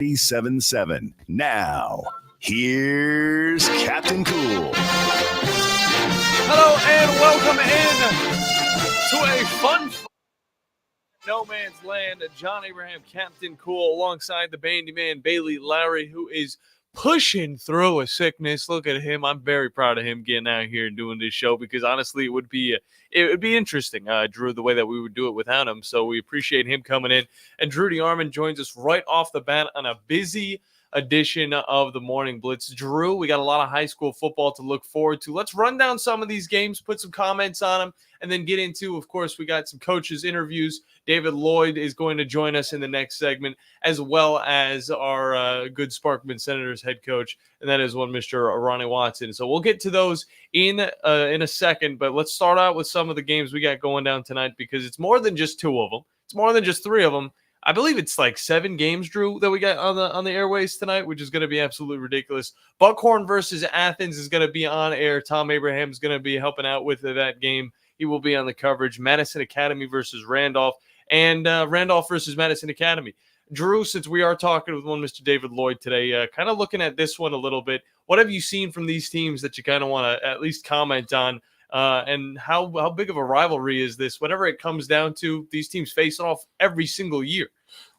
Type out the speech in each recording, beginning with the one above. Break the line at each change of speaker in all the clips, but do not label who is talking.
97.7. Now, here's Captain Cool.
Hello and welcome in to a fun no man's land. John Abraham, Captain Cool, alongside the Bandiman, Bailey Lowery, who is pushing through a sickness. Look at him. I'm very proud of him getting out here and doing this show because honestly, it would be interesting, Drew, the way that we would do it without him. So we appreciate him coming in. And Drew DeArmond joins us right off the bat on a busy edition of the Morning Blitz. Drew, we got a lot of high school football to look forward to. Let's run down some of these games, put some comments on them, and then get into, of course, we got some coaches' interviews. David Lloyd is going to join us in the next segment, as well as our good Sparkman Senators head coach, and that is one Mr. Ronnie Watson. So we'll get to those in a second, but let's start out with some of the games we got going down tonight because it's more than just two of them. It's more than just three of them. I believe it's like 7 games, Drew, that we got on the airways tonight, which is going to be absolutely ridiculous. Buckhorn versus Athens is going to be on air. Tom Abraham is going to be helping out with that game. He will be on the coverage. Madison Academy versus Randolph, and Randolph versus Madison Academy. Drew, since we are talking with one Mr. David Lloyd today, kind of looking at this one a little bit, what have you seen from these teams that you kind of want to at least comment on? And how big of a rivalry is this? Whatever it comes down to, these teams face off every single year.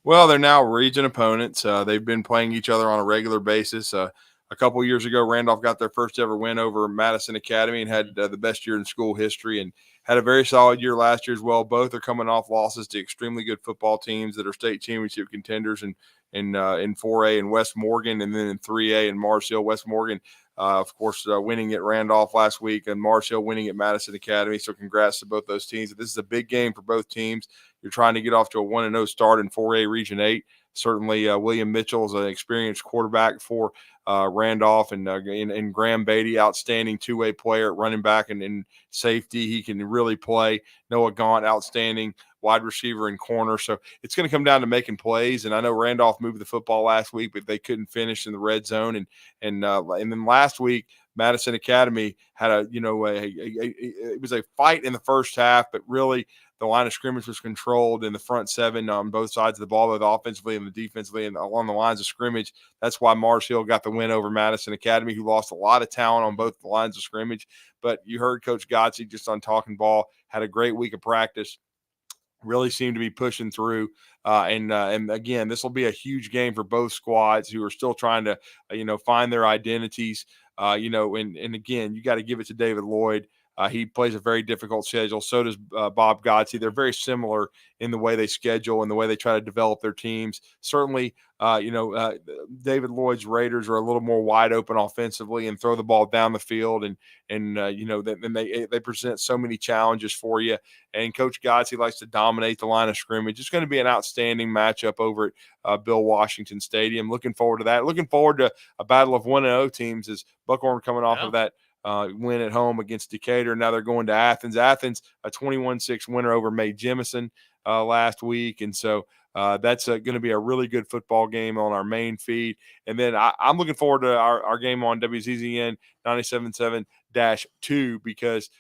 Well, they're now region opponents. They've been playing each other on a regular basis. A couple years ago, Randolph got their first ever win over Madison Academy and had the best year in school history and had a very solid year last year as well. Both are coming off losses to extremely good football teams that are state championship contenders in 4A and West Morgan, and then in 3A in Mars Hill. West Morgan, of course, winning at Randolph last week, and Mars Hill winning at Madison Academy. So congrats to both those teams. This is a big game for both teams. You're trying to get off to a 1-0 start in 4A Region 8. Certainly, William Mitchell is an experienced quarterback for Randolph, and Graham Beatty, outstanding two-way player at running back and safety. He can really play. Noah Gaunt, outstanding wide receiver and corner. So it's going to come down to making plays. And I know Randolph moved the football last week, but they couldn't finish in the red zone. And then last week, Madison Academy had it was a fight in the first half, but really the line of scrimmage was controlled in the front seven on both sides of the ball, both offensively and defensively, and along the lines of scrimmage. That's why Mars Hill got the win over Madison Academy, who lost a lot of talent on both the lines of scrimmage. But you heard Coach Godsey just on Talking Ball, had a great week of practice. Really seem to be pushing through. And again, this will be a huge game for both squads who are still trying to, find their identities. And again, you got to give it to David Lloyd. He plays a very difficult schedule. So does Bob Godsey. They're very similar in the way they schedule and the way they try to develop their teams. Certainly, David Lloyd's Raiders are a little more wide open offensively and throw the ball down the field, and they present so many challenges for you. And Coach Godsey likes to dominate the line of scrimmage. It's going to be an outstanding matchup over at Bill Washington Stadium. Looking forward to that. Looking forward to a battle of 1-0 teams as Buckhorn coming off of that win at home against Decatur. Now they're going to Athens. Athens, a 21-6 winner over May Jemison last week. And so that's going to be a really good football game on our main feed. And then I'm looking forward to our game on WZZN 97.7-2 because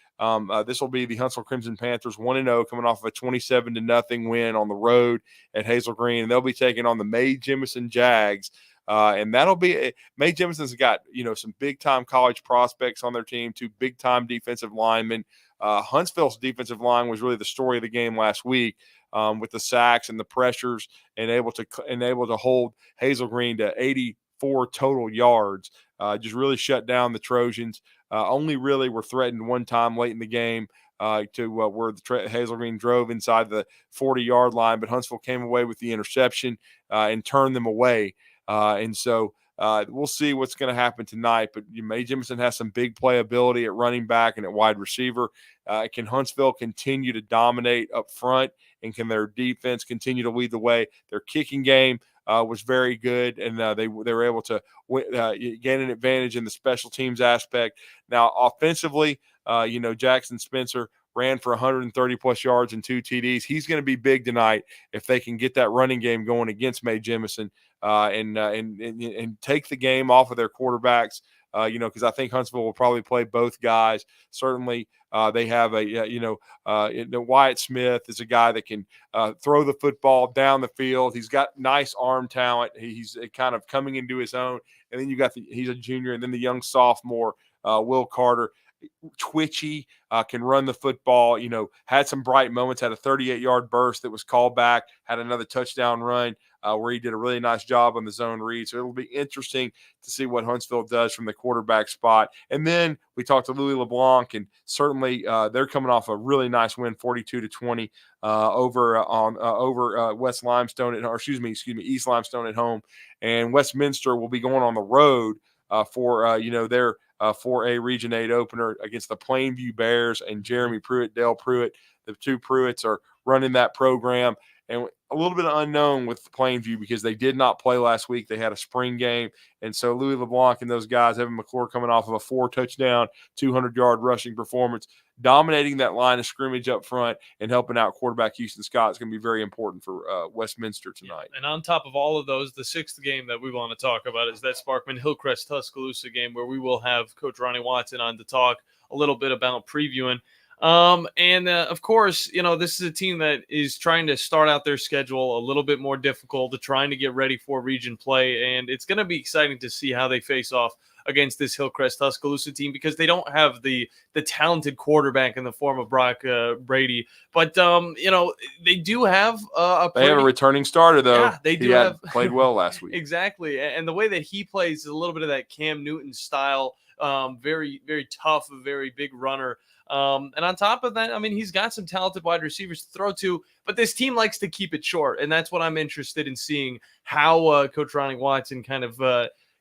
this will be the Huntsville Crimson Panthers 1-0 coming off of a 27-0 win on the road at Hazel Green. And they'll be taking on the May Jemison Jags. And that'll be May Jemison's got, some big time college prospects on their team, 2 big time defensive linemen. Huntsville's defensive line was really the story of the game last week with the sacks and the pressures and able to hold Hazel Green to 84 total yards. Just really shut down the Trojans. Only really were threatened one time late in the game where the Hazel Green drove inside the 40-yard line, but Huntsville came away with the interception and turned them away. And so we'll see what's going to happen tonight. But May Jemison has some big playability at running back and at wide receiver. Can Huntsville continue to dominate up front, and can their defense continue to lead the way? Their kicking game was very good, and they were able to gain an advantage in the special teams aspect. Now, offensively, Jackson Spencer ran for 130-plus yards and 2 TDs. He's going to be big tonight if they can get that running game going against May Jemison and take the game off of their quarterbacks because I think Huntsville will probably play both guys. Certainly, they have Wyatt Smith is a guy that can throw the football down the field. He's got nice arm talent. He's kind of coming into his own. And then you got he's a junior, and then the young sophomore, Will Carter. Twitchy, can run the football, had some bright moments, had a 38-yard burst that was called back, had another touchdown run where he did a really nice job on the zone read. So it'll be interesting to see what Huntsville does from the quarterback spot. And then we talked to Louis LeBlanc, and certainly they're coming off a really nice win, 42-20 over West Limestone, East Limestone at home. And Westminster will be going on the road for their 4A Region 8 opener against the Plainview Bears and Jeremy Pruitt, Dale Pruitt. The two Pruitts are running that program. And a little bit unknown with Plainview because they did not play last week. They had a spring game. And so Louis LeBlanc and those guys, Evan McClure coming off of a 4-touchdown, 200-yard rushing performance, dominating that line of scrimmage up front and helping out quarterback Houston Scott is going to be very important for Westminster tonight.
And on top of all of those, the sixth game that we want to talk about is that Sparkman-Hillcrest-Tuscaloosa game where we will have Coach Ronnie Watson on to talk a little bit about previewing. Of course, this is a team that is trying to start out their schedule a little bit more difficult, trying to get ready for region play. And it's going to be exciting to see how they face off against this Hillcrest Tuscaloosa team because they don't have the talented quarterback in the form of Brock Brady. But, they do have
they have a returning starter, though.
Yeah, they do have
played well last week.
Exactly. And the way that he plays is a little bit of that Cam Newton style, very, very tough, a very big runner. And on top of that, he's got some talented wide receivers to throw to, but this team likes to keep it short. And that's what I'm interested in seeing how Coach Ronnie Watson kind of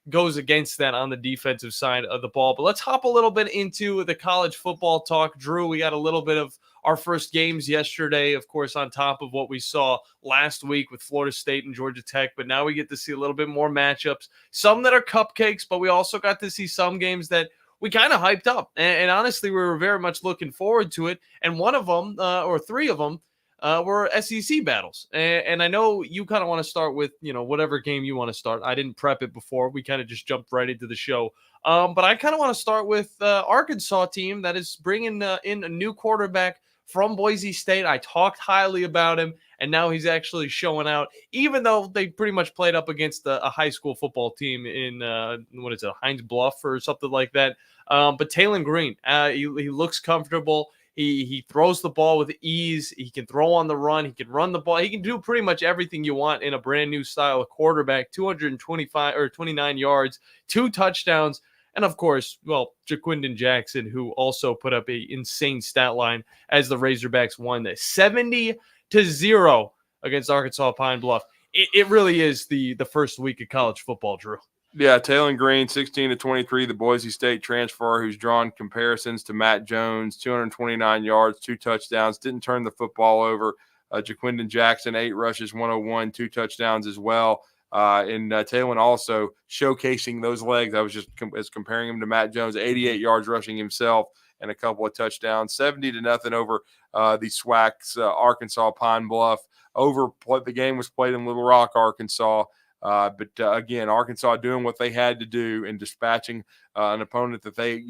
goes against that on the defensive side of the ball. But let's hop a little bit into the college football talk. Drew, we got a little bit of our first games yesterday, of course, on top of what we saw last week with Florida State and Georgia Tech. But now we get to see a little bit more matchups, some that are cupcakes, but we also got to see some games that we kind of hyped up. And honestly, we were very much looking forward to it. And one of them, or three of them, were SEC battles. And I know you kind of want to start with, whatever game you want to start. I didn't prep it before. We kind of just jumped right into the show. But I kind of want to start with Arkansas team that is bringing in a new quarterback from Boise State. I talked highly about him, and now he's actually showing out, even though they pretty much played up against a high school football team in, Hines Bluff or something like that. But Talon Green, he looks comfortable. He throws the ball with ease. He can throw on the run. He can run the ball. He can do pretty much everything you want in a brand new style of quarterback. 29 yards, 2 touchdowns. And of course, Jaquindon Jackson, who also put up an insane stat line as the Razorbacks won 70-0 against Arkansas Pine Bluff. It really is the first week of college football, Drew.
Yeah, Talon Green, 16-23, the Boise State transfer who's drawn comparisons to Matt Jones, 229 yards, 2 touchdowns, didn't turn the football over. Jaquindon Jackson, 8 rushes, 101, 2 touchdowns as well. And Talon also showcasing those legs. I was just comparing him to Matt Jones, 88 yards rushing himself and a couple of touchdowns, 70-0 over the SWAC's Arkansas Pine Bluff. The game was played in Little Rock, Arkansas. But again, Arkansas doing what they had to do and dispatching an opponent that they,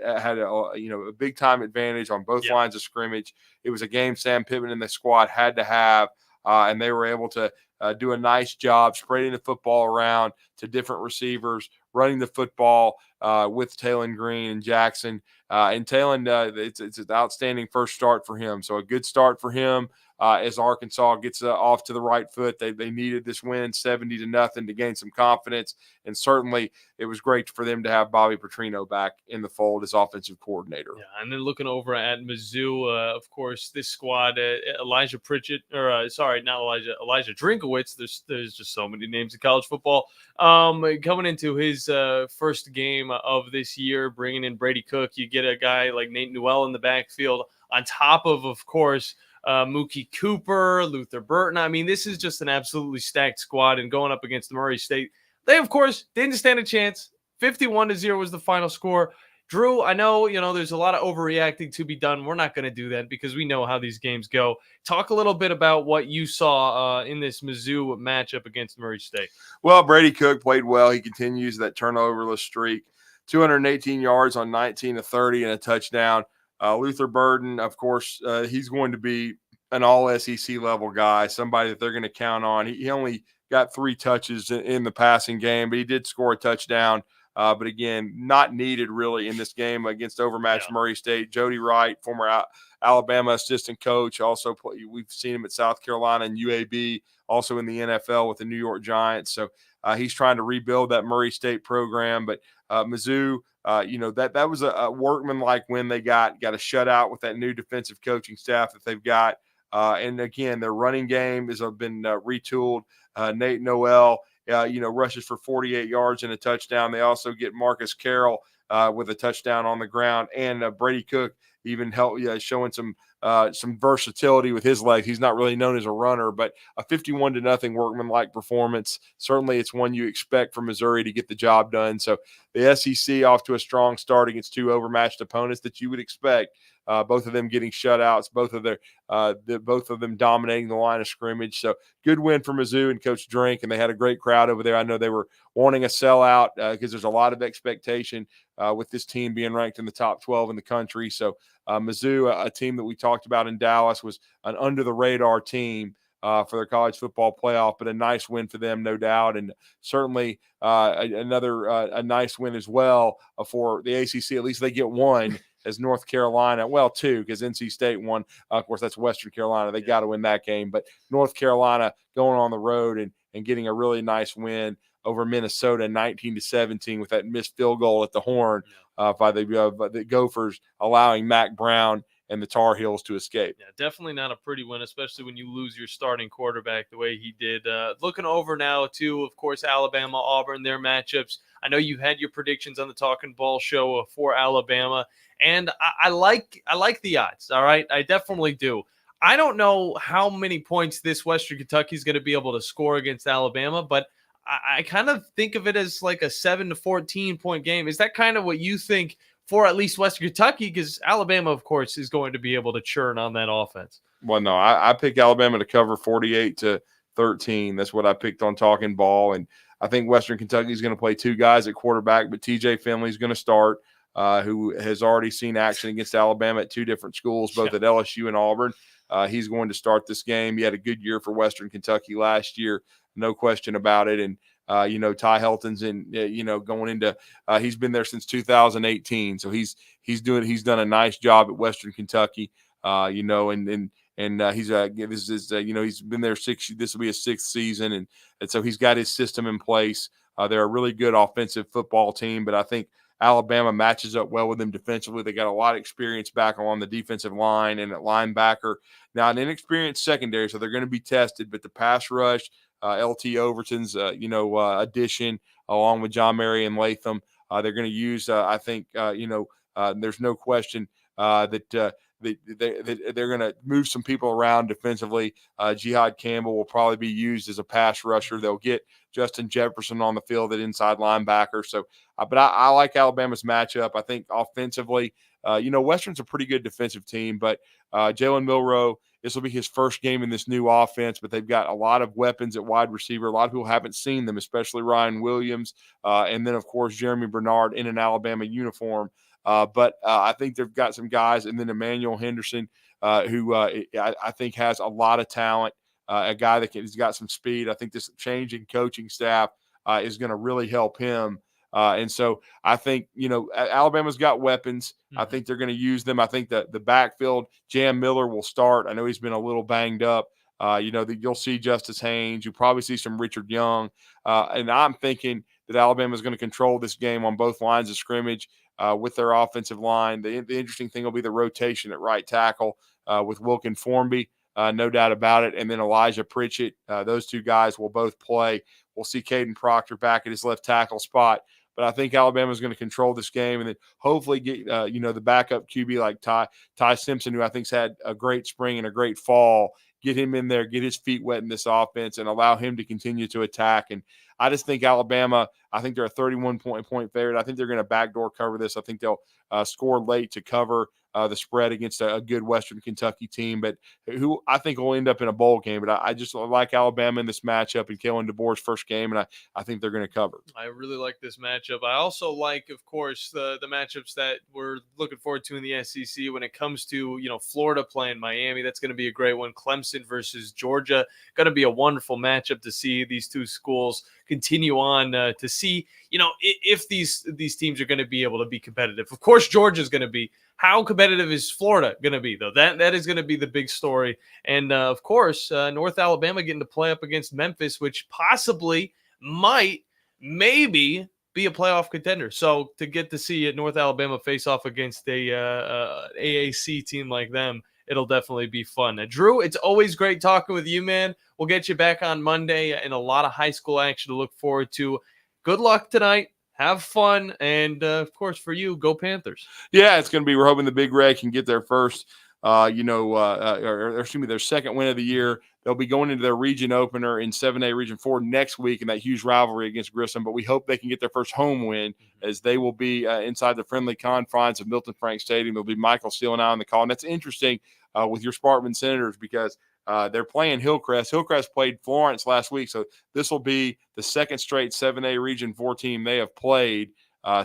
had a big time advantage on both lines of scrimmage. It was a game Sam Pittman and the squad had to have, and they were able to do a nice job spreading the football around to different receivers, running the football with Talon Green and Jackson. And Talon, it's an outstanding first start for him. So a good start for him. As Arkansas gets off to the right foot. They needed this win 70-0 to gain some confidence. And certainly it was great for them to have Bobby Petrino back in the fold as offensive coordinator.
Yeah, and then looking over at Mizzou, of course, this squad, Elijah Drinkowitz. There's just so many names in college football. Coming into his first game of this year, bringing in Brady Cook, you get a guy like Nate Newell in the backfield on top of course, Mookie Cooper, Luther Burton. This is just an absolutely stacked squad. And going up against Murray State, they, of course, didn't stand a chance. 51-0 was the final score. Drew, I know, there's a lot of overreacting to be done. We're not going to do that because we know how these games go. Talk a little bit about what you saw in this Mizzou matchup against Murray State.
Well, Brady Cook played well. He continues that turnoverless streak. 218 yards on 19 of 30 and a touchdown. Luther Burden, of course, he's going to be an all SEC level guy, somebody that they're going to count on. He only got 3 touches in the passing game, but he did score a touchdown. But again, not needed really in this game against overmatched Murray State. Jody Wright, former Alabama assistant coach, also we've seen him at South Carolina and UAB, also in the NFL with the New York Giants. So he's trying to rebuild that Murray State program. But Mizzou, that was a workmanlike win. They got a shutout with that new defensive coaching staff that they've got. And again, their running game has been retooled. Nate Noel, rushes for 48 yards and a touchdown. They also get Marcus Carroll with a touchdown on the ground, and Brady Cook even showing some versatility with his legs. He's not really known as a runner, but a 51-0 workmanlike performance. Certainly, it's one you expect from Missouri to get the job done. So the SEC off to a strong start against 2 overmatched opponents that you would expect. Both of them getting shutouts, both of them dominating the line of scrimmage. So good win for Mizzou and Coach Drink, and they had a great crowd over there. I know they were wanting a sellout because there's a lot of expectation with this team being ranked in the top 12 in the country. So Mizzou, a team that we talked about in Dallas, was an under-the-radar team for their college football playoff, but a nice win for them, no doubt, and certainly a nice win as well for the ACC. At least they get one. As North Carolina, well, 2, because NC State won. Of course, that's Western Carolina. They got to win that game. But North Carolina going on the road and getting a really nice win over Minnesota, 19-17, with that missed field goal at the horn by the Gophers, allowing Mac Brown and the Tar Heels to escape.
Yeah, definitely not a pretty win, especially when you lose your starting quarterback the way he did. Looking over now to, of course, Alabama, Auburn, their matchups. I know you had your predictions on the Talking Ball show for Alabama, and I like the odds. All right, I definitely do. I don't know how many points this Western Kentucky is going to be able to score against Alabama, but I kind of think of it as like a 7 to 14 point game. Is that kind of what you think for at least Western Kentucky? Because Alabama, of course, is going to be able to churn on that offense.
Well, no, I picked Alabama to cover 48-13. That's what I picked on Talking Ball. And I think Western Kentucky is going to play 2 guys at quarterback, but TJ Finley is going to start, who has already seen action against Alabama at 2 different schools, both at LSU and Auburn. He's going to start this game. He had a good year for Western Kentucky last year, no question about it. And Ty Helton's going into he's been there since 2018, so he's done a nice job at Western Kentucky. He's been there this will be his 6th season, and so he's got his system in place. They're a really good offensive football team, but I think Alabama matches up well with them defensively. They got a lot of experience back along the defensive line and at linebacker. Now, an inexperienced secondary, so they're going to be tested, but the pass rush, LT Overton's, addition, along with John Marion Latham, they're going to use, I think, there's no question that they're going to move some people around defensively. Jihad Campbell will probably be used as a pass rusher. They'll get Justin Jefferson on the field at inside linebacker. So, but I like Alabama's matchup. I think offensively, Western's a pretty good defensive team, but Jalen Milroe, this will be his first game in this new offense, but they've got a lot of weapons at wide receiver. A lot of people haven't seen them, especially Ryan Williams, and then, of course, Jeremy Bernard in an Alabama uniform. But I think they've got some guys, and then Emmanuel Henderson, who I think has a lot of talent, a guy that has got some speed. I think this change in coaching staff is going to really help him. And so I think, Alabama's got weapons. I think they're going to use them. I think that the backfield, Jam Miller will start. I know he's been a little banged up. You'll see Justice Haynes. You'll probably see some Richard Young. And I'm thinking that Alabama is going to control this game on both lines of scrimmage with their offensive line. The interesting thing will be the rotation at right tackle with Wilkin Formby, no doubt about it. And then Elijah Pritchett. Those 2 guys will both play. We'll see Caden Proctor back at his left tackle spot. But I think Alabama is going to control this game and then hopefully get, the backup QB like Ty Simpson, who I think's had a great spring and a great fall, get him in there, get his feet wet in this offense and allow him to continue to attack. And I just think Alabama, I think they're a 31-point favorite. I think they're going to backdoor cover this. I think they'll score late to cover the spread against a good Western Kentucky team, but who I think will end up in a bowl game. But I just like Alabama in this matchup and Kalen DeBoer's first game, and I think they're going to cover.
I really like this matchup. I also like, of course, the matchups that we're looking forward to in the SEC when it comes to, Florida playing Miami. That's going to be a great one. Clemson versus Georgia. Going to be a wonderful matchup to see these two schools continue on to see, if these teams are going to be able to be competitive. Of course, Georgia's going to be. How competitive is Florida going to be, though? That is going to be the big story. And, of course, North Alabama getting to play up against Memphis, which possibly maybe be a playoff contender. So to get to see North Alabama face off against a AAC team like them, it'll definitely be fun. Drew, it's always great talking with you, man. We'll get you back on Monday and a lot of high school action to look forward to. Good luck tonight. Have fun. And, of course, for you, go Panthers.
Yeah, it's going to be, we're hoping the Big Red can get their first, their second win of the year. They'll be going into their region opener in 7A Region 4 next week in that huge rivalry against Grissom. But we hope they can get their first home win as they will be inside the friendly confines of Milton Frank Stadium. There'll be Michael Steele and I on the call. And that's interesting with your Sparkman Senators because they're playing Hillcrest. Hillcrest played Florence last week. So this will be the second straight 7A Region 4 team they have played. I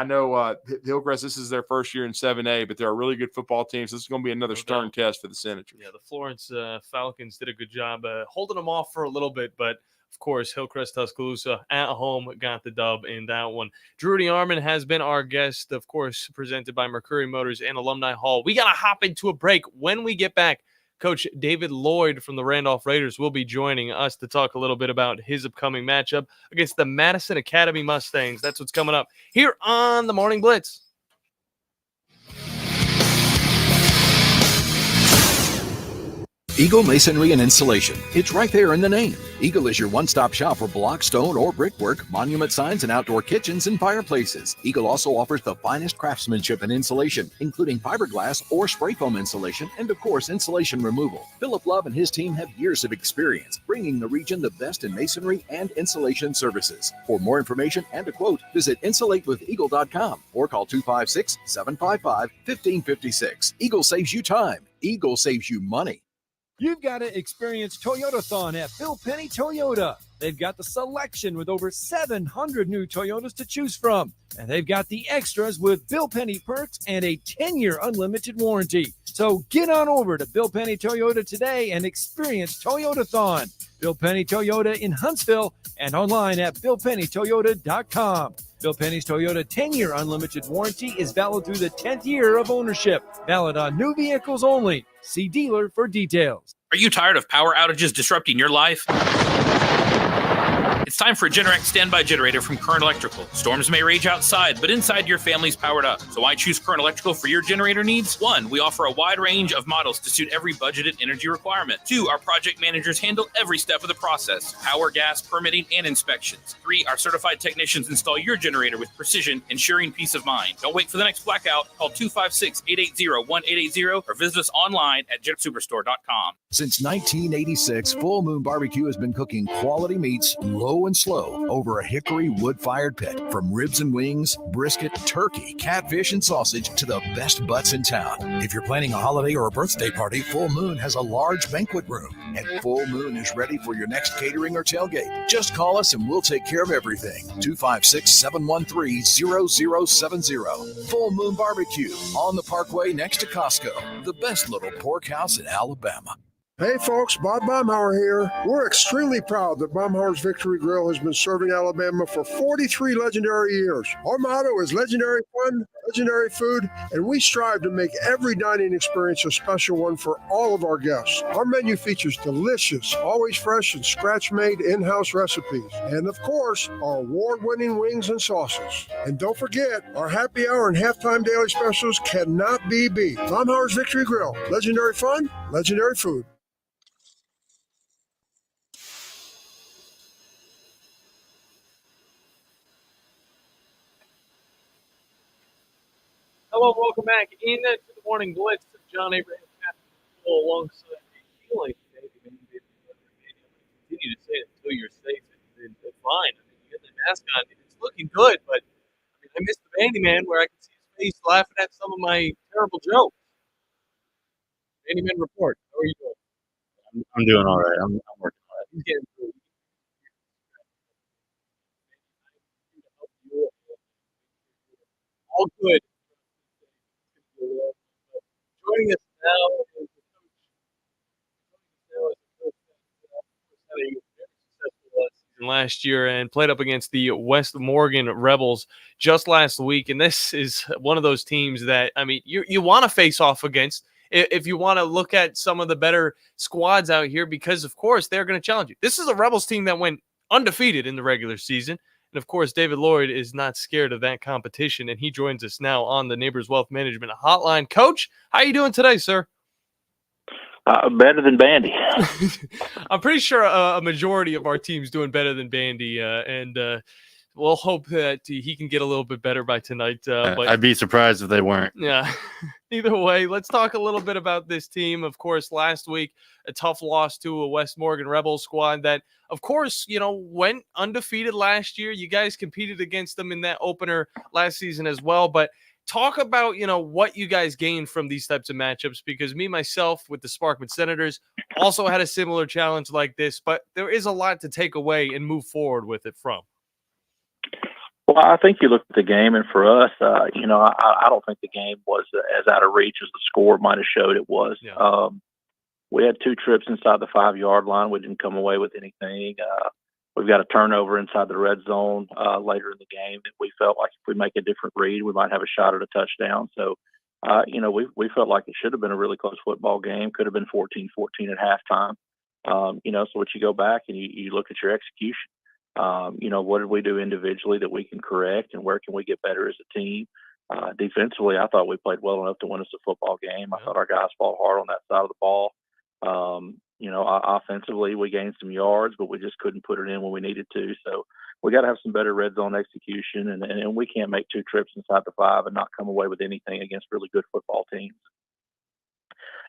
know Hillcrest, this is their first year in 7A, but they're a really good football team. So this is going to be another stern test for the Senators.
Yeah, the Florence Falcons did a good job holding them off for a little bit, but of course, Hillcrest Tuscaloosa at home got the dub in that one. Drew Arman has been our guest, of course, presented by Mercury Motors and Alumni Hall. We got to hop into a break. When we get back, Coach David Lloyd from the Randolph Raiders will be joining us to talk a little bit about his upcoming matchup against the Madison Academy Mustangs. That's what's coming up here on the Morning Blitz.
Eagle Masonry and Installation. It's right there in the name. Eagle is your one-stop shop for block, stone, or brickwork, monument signs, and outdoor kitchens and fireplaces. Eagle also offers the finest craftsmanship and insulation, including fiberglass or spray foam insulation, and of course, insulation removal. Philip Love and his team have years of experience, bringing the region the best in masonry and insulation services. For more information and a quote, visit insulatewitheagle.com or call 256-755-1556. Eagle saves you time. Eagle saves you money.
You've got to experience Toyotathon at Bill Penny Toyota. They've got the selection with over 700 new Toyotas to choose from. And they've got the extras with Bill Penny perks and a 10-year unlimited warranty. So get on over to Bill Penny Toyota today and experience Toyotathon. Bill Penny Toyota in Huntsville and online at BillPennyToyota.com. Bill Penny's Toyota 10-year unlimited warranty is valid through the 10th year of ownership. Valid on new vehicles only. See dealer for details.
Are you tired of power outages disrupting your life? It's time for a Generac standby generator from Current Electrical. Storms may rage outside, but inside your family's powered up. So why choose Current Electrical for your generator needs? 1, we offer a wide range of models to suit every budget and energy requirement. 2, our project managers handle every step of the process: power, gas, permitting, and inspections. 3, our certified technicians install your generator with precision, ensuring peace of mind. Don't wait for the next blackout. Call 256-880-1880 or visit us online at GenSuperstore.com.
Since 1986, Full Moon Barbecue has been cooking quality meats low and slow over a hickory wood-fired pit. From ribs and wings, brisket, turkey, catfish, and sausage to the best butts in town. If you're planning a holiday or a birthday party, Full Moon has a large banquet room. And Full Moon is ready for your next catering or tailgate. Just call us and we'll take care of everything. 256-713-0070. Full Moon Barbecue on the Parkway next to Costco. The best little pork house in Alabama.
Hey folks, Bob Baumhauer here. We're extremely proud that Baumhauer's Victory Grill has been serving Alabama for 43 legendary years. Our motto is legendary fun, legendary food, and we strive to make every dining experience a special one for all of our guests. Our menu features delicious, always fresh and scratch-made in-house recipes. And of course, our award-winning wings and sauces. And don't forget, our happy hour and halftime daily specials cannot be beat. Baumhauer's Victory Grill. Legendary fun, legendary food.
Hello, welcome back into the Morning Blitz. John Abraham, Captain Cool, alongside feeling continue to say it until you're safe and fine. I mean, you get the mask on, it's looking good, but I mean, I missed the Bandiman where I can see his face laughing at some of my terrible jokes. Bandiman report. How are you doing?
I'm doing all right. I'm working.
He's getting through. All good. Joining us now is the coach. Had a very successful season last year and played up against the West Morgan Rebels just last week. And this is one of those teams that, I mean, you want to face off against if you want to look at some of the better squads out here, because, of course, they're going to challenge you. This is a Rebels team that went undefeated in the regular season. And, of course, David Lloyd is not scared of that competition, and he joins us now on the Neighbors Wealth Management Hotline. Coach, how are you doing today, sir?
Better than Bandy.
I'm pretty sure a majority of our team's doing better than Bandy, and we'll hope that he can get a little bit better by tonight. But
I'd be surprised if they weren't.
yeah, either way, let's talk a little bit about this team. Of course, last week, a tough loss to a West Morgan Rebels squad that, of course, went undefeated last year. You guys competed against them in that opener last season as well. But talk about, what you guys gained from these types of matchups, because myself, with the Sparkman Senators, also had a similar challenge like this. But there is a lot to take away and move forward with it from.
Well, I think you look at the game, and for us, I don't think the game was as out of reach as the score might have showed it was.
Yeah.
We had 2 trips inside the 5-yard line. We didn't come away with anything. We've got a turnover inside the red zone later in the game that we felt like if we make a different read, we might have a shot at a touchdown. So, we felt like it should have been a really close football game. Could have been 14-14 at halftime. So what you go back and you look at your execution. What did we do individually that we can correct, and where can we get better as a team? Defensively, I thought we played well enough to win us a football game. I thought our guys fought hard on that side of the ball. Offensively, we gained some yards, but we just couldn't put it in when we needed to. So we got to have some better red zone execution, and we can't make 2 trips inside the 5 and not come away with anything against really good football teams.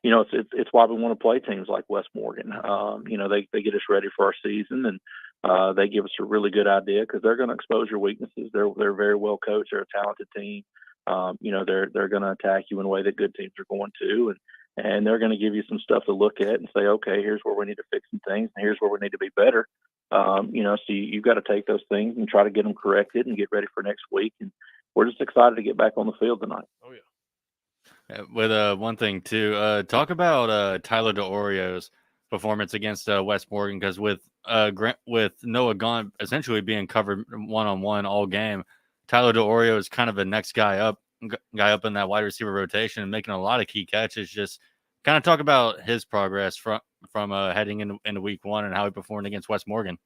It's why we want to play teams like West Morgan. They get us ready for our season, and they give us a really good idea because they're going to expose your weaknesses. They're very well coached. They're a talented team. They're going to attack you in a way that good teams are going to, and they're going to give you some stuff to look at and say, okay, here's where we need to fix some things, and here's where we need to be better. So you've got to take those things and try to get them corrected and get ready for next week. And we're just excited to get back on the field tonight.
Oh, yeah.
With one thing too, talk about Tyler DeOrio's performance against West Morgan, because with Noah gone essentially being covered one-on-one all game, Tyler DeOrio is kind of the next guy up in that wide receiver rotation and making a lot of key catches. Just kind of talk about his progress from heading into week 1 and how he performed against West Morgan.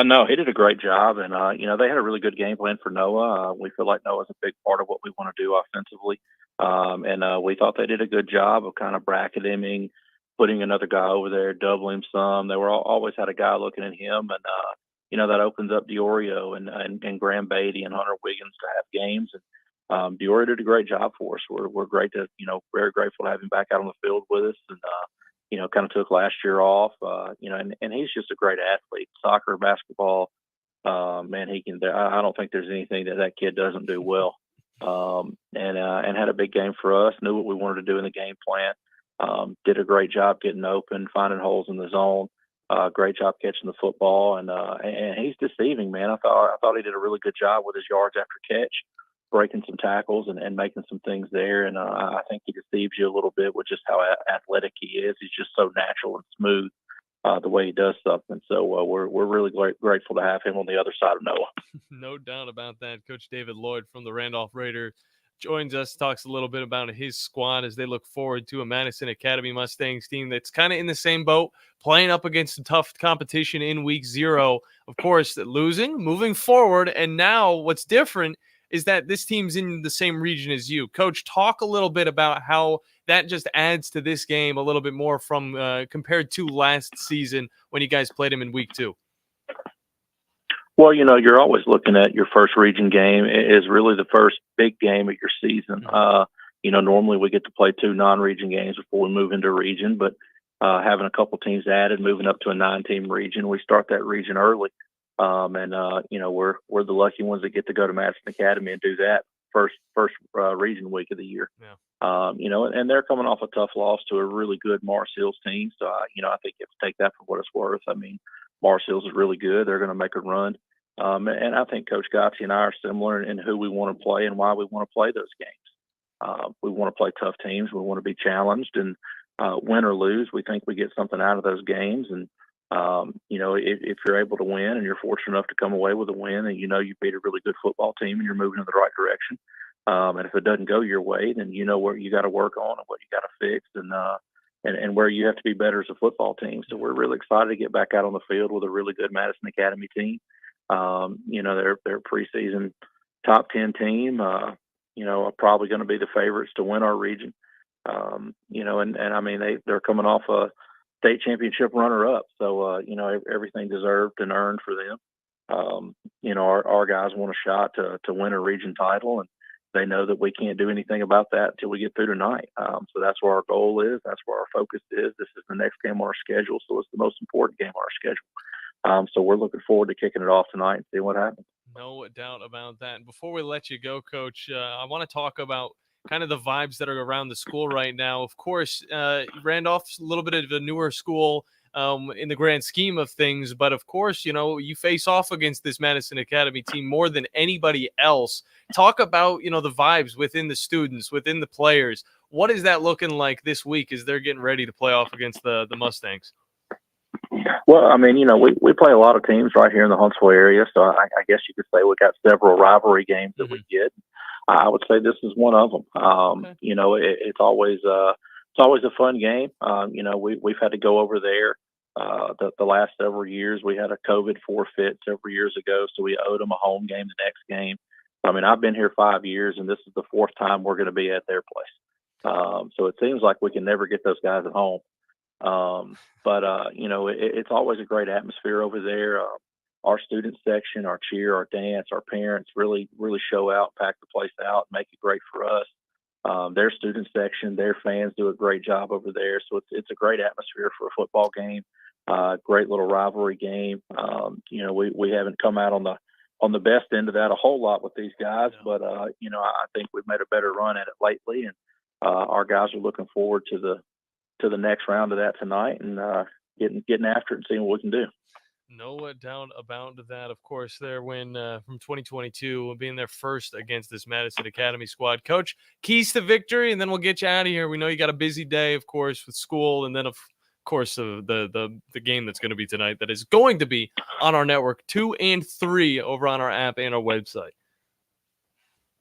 No, he did a great job, and they had a really good game plan for Noah. We feel like Noah's a big part of what we want to do offensively, and we thought they did a good job of kind of bracketing him, putting another guy over there, doubling him some. They were always had a guy looking at him, and that opens up DeOrio and Graham Beatty and Hunter Wiggins to have games. And DeOrio did a great job for us. We're great to very grateful to have him back out on the field with us, and kind of took last year off, and he's just a great athlete. Soccer, basketball, man, he can. I don't think there's anything that kid doesn't do well. And had a big game for us. Knew what we wanted to do in the game plan. Did a great job getting open, finding holes in the zone. Great job catching the football, and he's deceiving, man. I thought he did a really good job with his yards after catch, breaking some tackles and making some things there. And I think he deceives you a little bit with just how athletic he is. He's just so natural and smooth the way he does something. So we're really grateful to have him on the other side of Noah.
No doubt about that. Coach David Lloyd from the Randolph Raider joins us, talks a little bit about his squad as they look forward to a Madison Academy Mustangs team that's kind of in the same boat, playing up against a tough competition in week 0. Of course, losing, moving forward. And now what's different is that this team's in the same region as you. Coach, talk a little bit about how that just adds to this game a little bit more from compared to last season when you guys played him in week 2.
Well, you're always looking at your first region game is really the first big game of your season. Normally we get to play 2 non-region games before we move into region, but having a couple teams added, moving up to a 9-team region, we start that region early. We're the lucky ones that get to go to Madison Academy and do that. first region week of the year.
Yeah.
You know, and they're coming off a tough loss to a really good Mars Hills team. So, you know, I think you have to take that for what it's worth. I mean, Mars Hills is really good. They're going to make a run. And I think Coach Gotzi and I are similar in who we want to play and why we want to play those games. We want to play tough teams. We want to be challenged, and win or lose, we think we get something out of those games. And, you know, if you're able to win and you're fortunate enough to come away with a win, and you know you beat a really good football team and you're moving in the right direction. And if it doesn't go your way, then you know where you got to work on and what you got to fix, and where you have to be better as a football team. So we're really excited to get back out on the field with a really good Madison Academy team. You know, they're preseason top 10 team. You know, are probably going to be the favorites to win our region. You know, and I mean they're coming off a state championship runner-up, so you know, everything deserved and earned for them. You know, our guys want a shot to win a region title, and they know that we can't do anything about that until we get through tonight. So that's where our goal is. That's where our focus is. This is the next game on our schedule, so it's the most important game on our schedule. So we're looking forward to kicking it off tonight and seeing what happens.
No doubt about that. And before we let you go, Coach, I want to talk about kind of the vibes that are around the school right now. Of course, Randolph's a little bit of a newer school in the grand scheme of things. But, of course, you know, you face off against this Madison Academy team more than anybody else. Talk about, you know, the vibes within the students, within the players. What is that looking like this week as they're getting ready to play off against the Mustangs?
Well, I mean, you know, we play a lot of teams right here in the Huntsville area, so I guess you could say we got several rivalry games that we get. I would say this is one of them.
Okay.
You know, it's always a fun game. You know, we've had to go over there the last several years. We had a COVID forfeit several years ago, so we owed them a home game the next game. I mean, I've been here 5 years, and this is the fourth time we're going to be at their place. So it seems like we can never get those guys at home. But you know, it's always a great atmosphere over there. Our student section, our cheer, our dance, our parents really show out, pack the place out, make it great for us. Their student section, their fans do a great job over there. So it's a great atmosphere for a football game. Great little rivalry game. You know, we haven't come out on the best end of that a whole lot with these guys, but you know, I think we've made a better run at it lately, and our guys are looking forward to the next round of that tonight, and getting after it and seeing what we can do.
No doubt about that. Of course, their win from 2022 being their first against this Madison Academy squad. Coach, keys to victory, and then we'll get you out of here. We know you got a busy day, of course, with school, and then of course the game that's going to be tonight that is going to be on our network 2 and 3 over on our app and our website.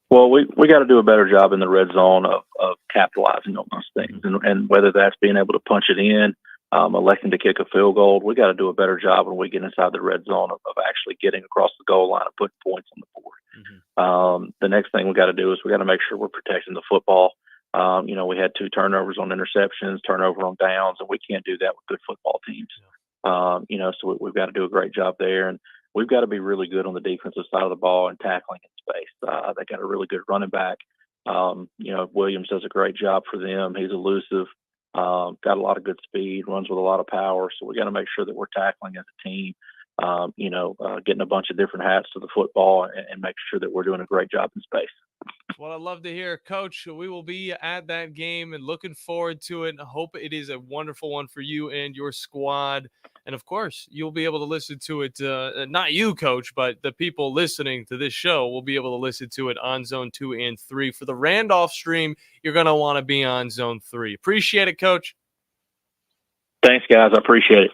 Well, we got to do a better job in the red zone of capitalizing on those things, and whether that's being able to punch it in, electing to kick a field goal. We got to do a better job when we get inside the red zone of actually getting across the goal line and putting points on the board. The next thing we got to do is we got to make sure we're protecting the football. You know, we had 2 turnovers on interceptions, turnover on downs, and we can't do that with good football teams. You know, so we've got to do a great job there, and we've got to be really good on the defensive side of the ball and tackling in space. They got a really good running back. You know, Williams does a great job for them. He's elusive. Got a lot of good speed, runs with a lot of power. So we got to make sure that we're tackling as a team, you know, getting a bunch of different hats to the football and making sure that we're doing a great job in space.
That's what I love to hear, Coach. We will be at that game and looking forward to it. I hope it is a wonderful one for you and your squad. And, of course, you'll be able to listen to it, not you, Coach, but the people listening to this show will be able to listen to it on Zone 2 and 3. For the Randolph stream, you're going to want to be on Zone 3. Appreciate it, Coach.
Thanks, guys. I appreciate it.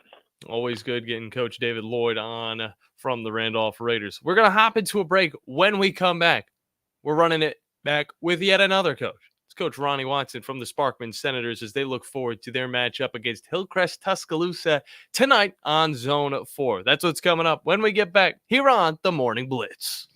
Always good getting Coach David Lloyd on from the Randolph Raiders. We're going to hop into a break. When we come back, we're running it back with yet another coach. It's Coach Ronnie Watson from the Sparkman Senators as they look forward to their matchup against Hillcrest Tuscaloosa tonight on Zone 4. That's what's coming up when we get back here on the Morning Blitz.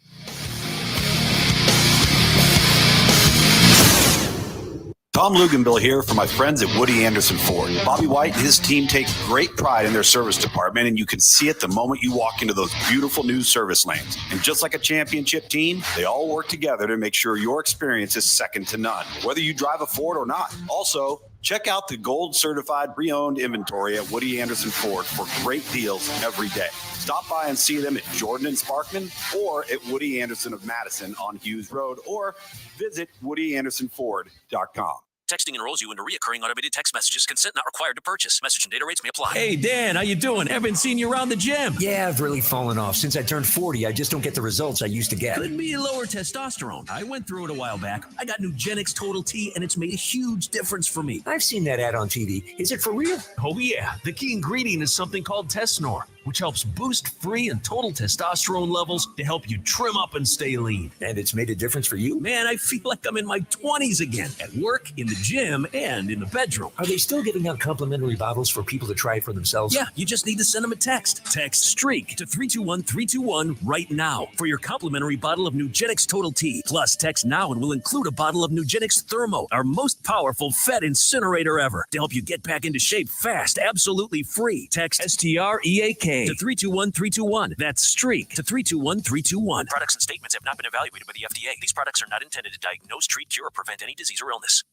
Tom Luganbill here for my friends at Woody Anderson Ford. Bobby White and his team take great pride in their service department, and you can see it the moment you walk into those beautiful new service lanes. And just like a championship team, they all work together to make sure your experience is second to none, whether you drive a Ford or not. Also, Check out the gold certified pre-owned inventory at Woody Anderson Ford for great deals every day. Stop by and see them at Jordan and Sparkman or at Woody Anderson of Madison on Hughes Road, or visit WoodyAndersonFord.com.
Texting enrolls you into recurring automated text messages. Consent not required to purchase. Message and data rates may apply.
Hey, Dan, how you doing? Haven't seen you around the gym.
Yeah, I've really fallen off. Since I turned 40, I just don't get the results I used to get.
Could be lower testosterone. I went through it a while back. I got Nugenix Total T, and it's made a huge difference for me.
I've seen that ad on TV. Is it for real?
Oh, yeah. The key ingredient is something called Tesnor, which helps boost free and total testosterone levels to help you trim up and stay lean.
And it's made a difference for you?
Man, I feel like I'm in my 20s again, at work, in the gym, and in the bedroom.
Are they still giving out complimentary bottles for people to try it for themselves?
Yeah, you just need to send them a text. Text STREAK to 321-321 right now for your complimentary bottle of Nugenix Total T. Plus, text now and we'll include a bottle of Nugenix Thermo, our most powerful fat incinerator ever, to help you get back into shape fast, absolutely free. Text STREAK to 321-321. That's STREAK to 321-321.
Products and statements have not been evaluated by the FDA. These products are not intended to diagnose, treat, cure, or prevent any disease or illness.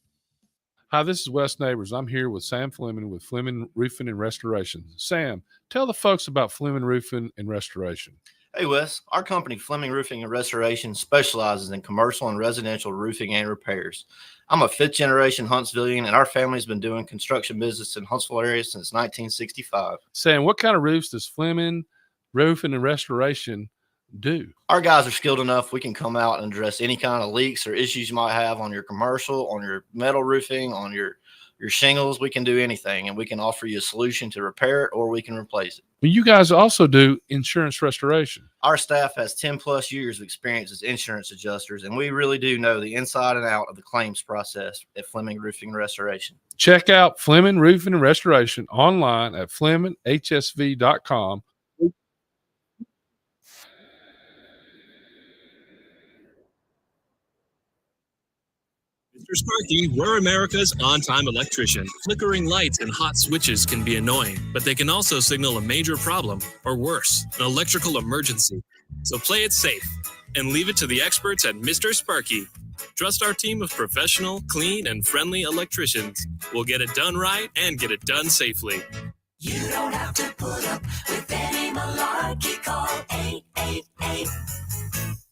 Hi, this is Wes Neighbors. I'm here with Sam Fleming with Fleming Roofing and Restoration. Sam, tell the folks about Fleming Roofing and Restoration.
Hey, Wes. Our company, Fleming Roofing and Restoration, specializes in commercial and residential roofing and repairs. I'm a fifth-generation Huntsvillian, and our family's been doing construction business in Huntsville area since 1965.
Sam, what kind of roofs does Fleming Roofing and Restoration do?
Our guys are skilled enough. We can come out and address any kind of leaks or issues you might have on your commercial, on your metal roofing, on your shingles. We can do anything, and we can offer you a solution to repair it, or we can replace it.
Well, you guys also do insurance restoration.
Our staff has 10 plus years of experience as insurance adjusters, and we really do know the inside and out of the claims process at Fleming Roofing and Restoration.
Check out Fleming Roofing and Restoration online at FlemingHSV.com.
Mr. Sparky, we're America's on-time electrician. Flickering lights and hot switches can be annoying, but they can also signal a major problem, or worse, an electrical emergency. So play it safe and leave it to the experts at Mr. Sparky. Trust our team of professional, clean, and friendly electricians. We'll get it done right and get it done safely.
You don't have to put up with any malarkey. Call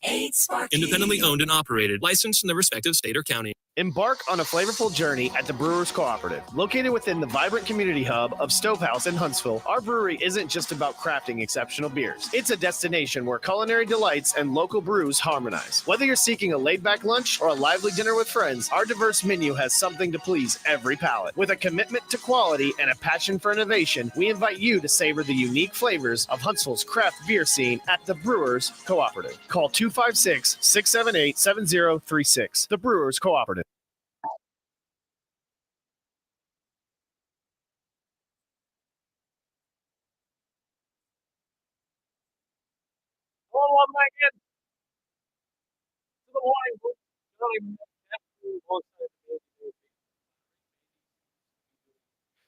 888-8-Sparky.
Independently owned and operated, licensed in the respective state or county.
Embark on a flavorful journey at the Brewers Cooperative. Located within the vibrant community hub of Stovehouse in Huntsville, our brewery isn't just about crafting exceptional beers. It's a destination where culinary delights and local brews harmonize. Whether you're seeking a laid-back lunch or a lively dinner with friends, our diverse menu has something to please every palate. With a commitment to quality and a passion for innovation, we invite you to savor the unique flavors of Huntsville's craft beer scene at the Brewers Cooperative. Call 256-678-7036. The Brewers Cooperative.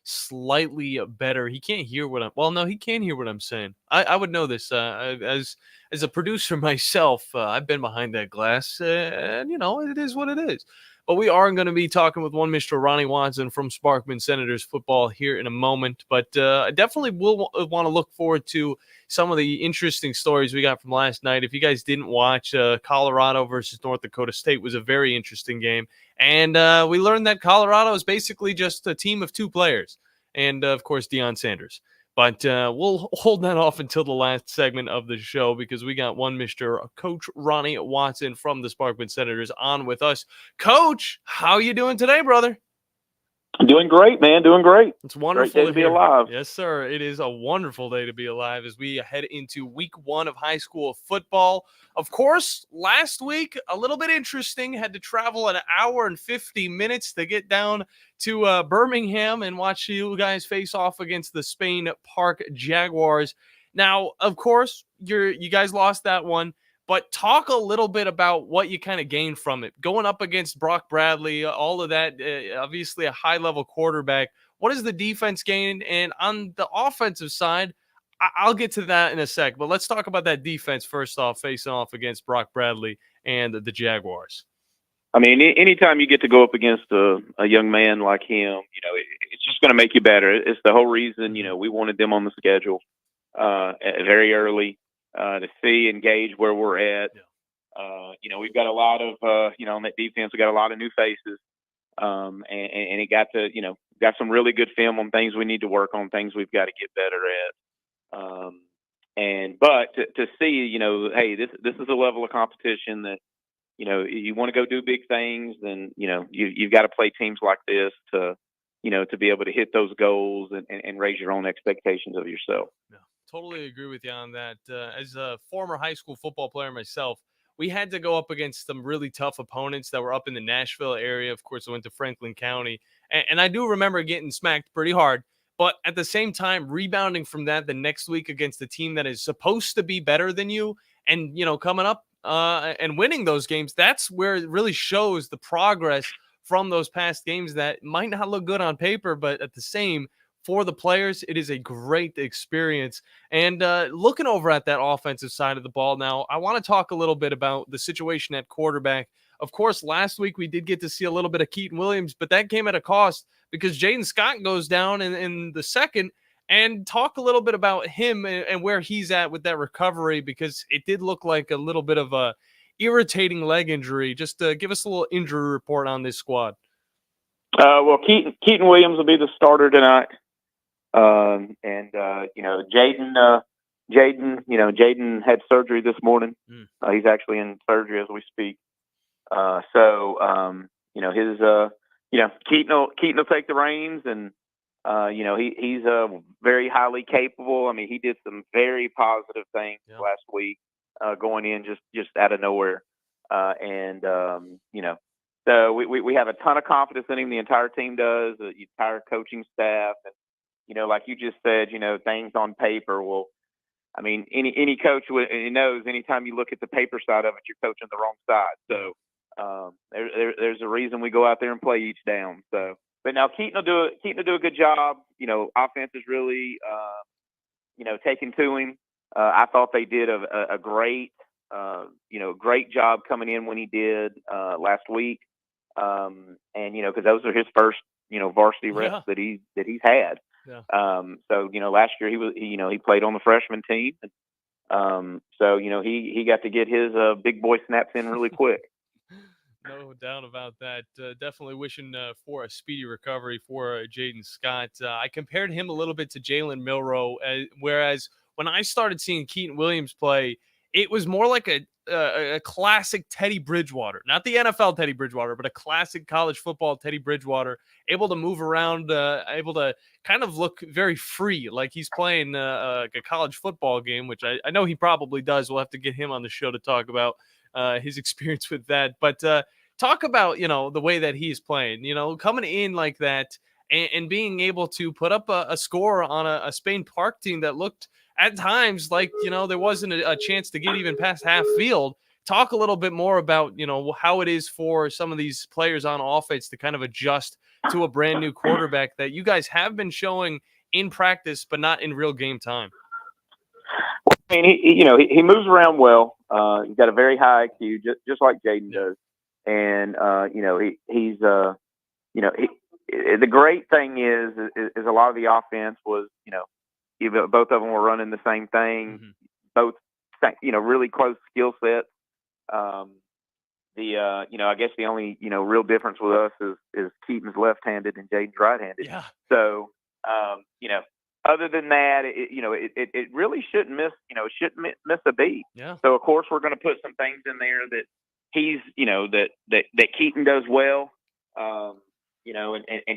Slightly better. He can't hear what I'm. Well, no, he can hear what I'm saying. I would know this as a producer myself. I've been behind that glass, and it is what it is. But we are going to be talking with one Mr. Ronnie Watson from Sparkman Senators football here in a moment. But I definitely will want to look forward to some of the interesting stories we got from last night. If you guys didn't watch, Colorado versus North Dakota State was a very interesting game. And we learned that Colorado is basically just a team of two players. And, of course, Deion Sanders. But we'll hold that off until the last segment of the show because we got one Mr. Coach Ronnie Watson from the Sparkman Senators on with us. Coach, how you doing today, brother?
Doing great, man. Doing great.
It's wonderful
Great day to be alive.
Yes, sir. It is a wonderful day to be alive as we head into week 1 of high school football. Of course, last week, a little bit interesting. Had to travel an hour and 50 minutes to get down to Birmingham and watch you guys face off against the Spain Park Jaguars. Now, of course, you guys lost that one. But talk a little bit about what you kind of gained from it. Going up against Brock Bradley, all of that, obviously a high-level quarterback. What does the defense gain? And on the offensive side, I'll get to that in a sec. But let's talk about that defense first off, facing off against Brock Bradley and the Jaguars.
I mean, anytime you get to go up against a young man like him, it's just going to make you better. It's the whole reason, we wanted them on the schedule very early to see and gauge where we're at. We've got a lot of, on that defense, we got a lot of new faces. And it got some really good film on things we need to work on, things we've got to get better at. But to see, hey, this is a level of competition that, you want to go do big things, then, you've got to play teams like this to be able to hit those goals and raise your own expectations of yourself.
Yeah, totally agree with you on that. As a former high school football player myself, we had to go up against some really tough opponents that were up in the Nashville area. Of course, I went to Franklin County, and I do remember getting smacked pretty hard. But at the same time, rebounding from that the next week against a team that is supposed to be better than you, and coming up and winning those games, that's where it really shows the progress from those past games that might not look good on paper, but at the same, for the players, it is a great experience. And looking over at that offensive side of the ball now, I want to talk a little bit about the situation at quarterback. Of course, last week we did get to see a little bit of Keaton Williams, but that came at a cost because Jaden Scott goes down in the second. And talk a little bit about him and where he's at with that recovery, because it did look like a little bit of a irritating leg injury. Just give us a little injury report on this squad.
Well, Keaton Williams will be the starter tonight. Jaden had surgery this morning. He's actually in surgery as we speak. Keaton will take the reins, and he's very highly capable. I mean, he did some very positive things last week, going in just out of nowhere. So we have a ton of confidence in him. The entire team does, the entire coaching staff. And, like you just said, things on paper. Well, I mean, any coach knows anytime you look at the paper side of it, you're coaching the wrong side. So there's a reason we go out there and play each down. So, but now Keaton will do a good job. Offense is really, taking to him. I thought they did a great, great job coming in when he did last week. Because those are his first, varsity reps that he's had.
Yeah.
Last year he played on the freshman team. He got to get his big boy snaps in really quick.
No doubt about that. Definitely wishing for a speedy recovery for Jaden Scott. I compared him a little bit to Jalen Milroe, whereas when I started seeing Keaton Williams play, it was more like a classic Teddy Bridgewater, not the NFL Teddy Bridgewater, but a classic college football Teddy Bridgewater, able to move around, able to kind of look very free, like he's playing a college football game, which I know he probably does. We'll have to get him on the show to talk about his experience with that. But talk about, the way that he's playing, coming in like that and being able to put up a score on a Spain Park team that looked at times like, there wasn't a chance to get even past half field. Talk a little bit more about, how it is for some of these players on offense to kind of adjust to a brand new quarterback that you guys have been showing in practice, but not in real game time.
I mean, he moves around well. He's got a very high IQ, just like Jaden does. And, the great thing is a lot of the offense was, both of them were running the same thing, both, really close skill sets. I guess the only, real difference with us is Keaton's left-handed and Jaden's right-handed.
Yeah.
So, other than that, it really shouldn't miss a beat.
Yeah.
So of course we're going to put some things in there that he's, that Keaton does well, and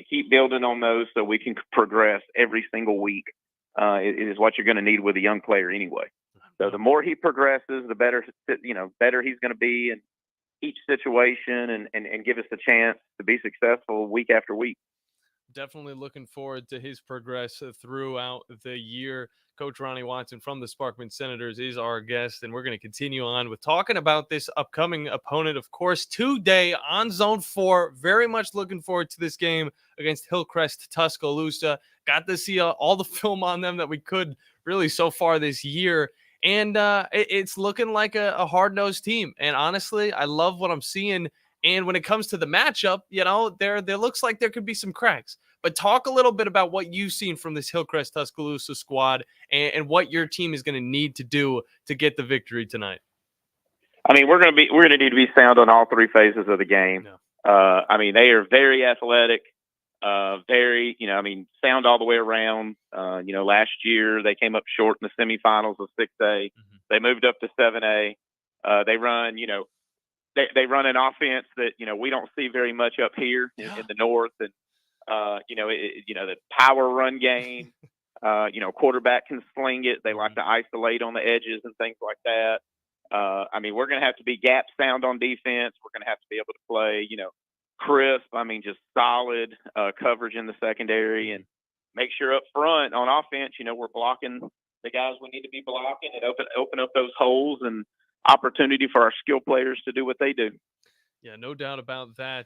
keep building on those so we can progress every single week. Is what you're going to need with a young player anyway. So the more he progresses, the better he's going to be in each situation and give us a chance to be successful week after week.
Definitely looking forward to his progress throughout the year. Coach Ronnie Watson from the Sparkman Senators is our guest, and we're going to continue on with talking about this upcoming opponent, of course, today on Zone 4. Very much looking forward to this game against Hillcrest Tuscaloosa. Got to see all the film on them that we could really so far this year. And it's looking like a hard-nosed team. And honestly, I love what I'm seeing And when it comes to the matchup, there looks like there could be some cracks. But talk a little bit about what you've seen from this Hillcrest Tuscaloosa squad and what your team is going to need to do to get the victory tonight.
I mean, we're going to need to be sound on all three phases of the game.
No.
I mean, they are very athletic, very, sound all the way around. Last year they came up short in the semifinals of 6A.
Mm-hmm.
They moved up to 7A. They run, they run an offense that, we don't see very much up here in the north. And, the power run game, quarterback can sling it. They like to isolate on the edges and things like that. We're going to have to be gap sound on defense. We're going to have to be able to play, crisp. Just solid coverage in the secondary, and make sure up front on offense, we're blocking the guys we need to be blocking and open up those holes and opportunity for our skill players to do what they do.
Yeah, no doubt about that.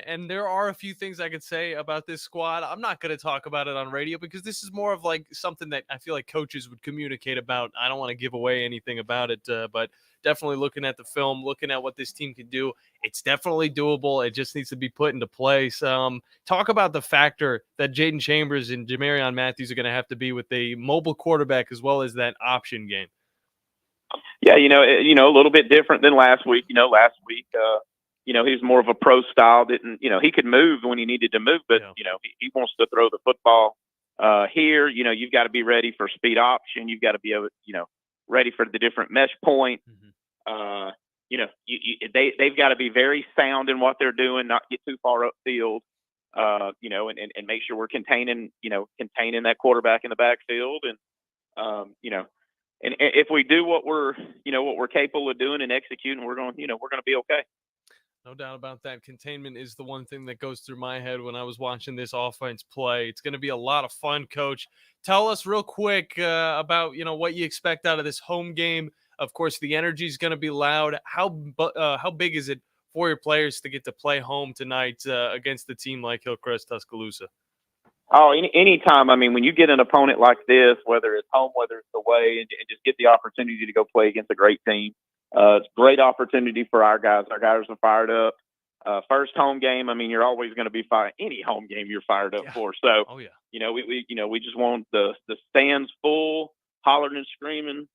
And there are a few things I could say about this squad. I'm not going to talk about it on radio because this is more of like something that I feel like coaches would communicate about. I don't want to give away anything about it, but definitely looking at the film, looking at what this team can do, it's definitely doable. It just needs to be put into place. Talk about the factor that Jaden Chambers and Jamarion Matthews are going to have to be with a mobile quarterback as well as that option game.
Yeah, a little bit different than last week. Last week, he was more of a pro style. He could move when he needed to move, but, he wants to throw the football. Here, you've got to be ready for speed option. You've got to be able, ready for the different mesh point.
Mm-hmm.
They've got to be very sound in what they're doing, not get too far upfield, and make sure we're containing that quarterback in the backfield. And, and if we do what we're capable of doing and executing, we're going to be okay.
No doubt about that. Containment is the one thing that goes through my head when I was watching this offense play. It's going to be a lot of fun, Coach. Tell us real quick about, what you expect out of this home game. Of course, the energy is going to be loud. How big is it for your players to get to play home tonight against a team like Hillcrest Tuscaloosa?
Oh, anytime. When you get an opponent like this, whether it's home, whether it's away, and just get the opportunity to go play against a great team, it's a great opportunity for our guys. Our guys are fired up. First home game, you're always going to be fired. Any home game you're fired up for. So, we just want the stands full, hollering and screaming,